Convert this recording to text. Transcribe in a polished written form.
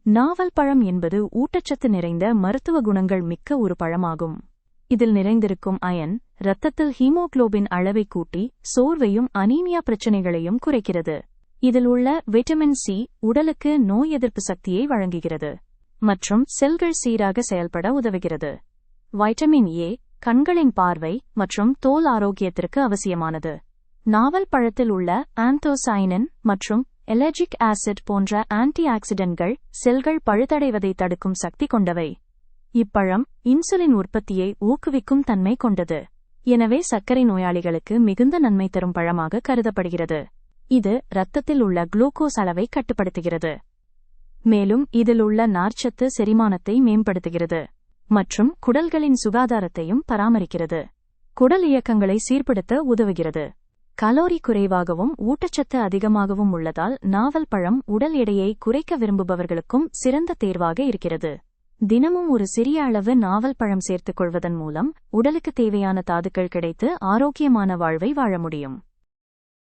நாவல் பழம் என்பது ஊட்டச்சத்து நிறைந்த மருத்துவ குணங்கள் மிக்க ஒரு பழமாகும். இதில் நிறைந்திருக்கும் அயன் இரத்தத்தில் ஹீமோகுளோபின் அளவை கூட்டி சோர்வையும் அனீமியா பிரச்சனைகளையும் குறைக்கிறது. இதில் உள்ள விட்டமின் சி உடலுக்கு நோய் எதிர்ப்பு சக்தியை வழங்குகிறது மற்றும் செல்கள் சீராக செயல்பட உதவுகிறது. வைட்டமின் ஏ கண்களின் பார்வை மற்றும் தோல் ஆரோக்கியத்திற்கு அவசியமானது. நாவல் பழத்தில் உள்ள ஆந்தோசைனின் மற்றும் எலர்ஜிக் ஆசிட் போன்ற ஆன்டி ஆக்சிடென்ட்கள் செல்கள் பழுதடைவதை தடுக்கும் சக்தி கொண்டவை. இப்பழம் இன்சுலின் உற்பத்தியை ஊக்குவிக்கும் தன்மை கொண்டது. எனவே சர்க்கரை நோயாளிகளுக்கு மிகுந்த நன்மை தரும் பழமாக கருதப்படுகிறது. இது இரத்தத்தில் உள்ள குளுக்கோஸ் அளவை கட்டுப்படுத்துகிறது. மேலும் இதில் உள்ள நார்ச்சத்து செரிமானத்தை மேம்படுத்துகிறது மற்றும் குடல்களின் சுகாதாரத்தையும் பராமரிக்கிறது. குடல் இயக்கங்களை சீர்படுத்த உதவுகிறது. கலோரி குறைவாகவும் ஊட்டச்சத்து அதிகமாகவும் உள்ளதால் நாவல் பழம் உடல் எடையை குறைக்க விரும்புபவர்களுக்கும் சிறந்த தேர்வாக இருக்கிறது. தினமும் ஒரு சிறிய அளவு நாவல் பழம் சேர்த்துக் கொள்வதன் மூலம் உடலுக்கு தேவையான தாதுக்கள் கிடைத்து ஆரோக்கியமான வாழ்வை வாழ முடியும்.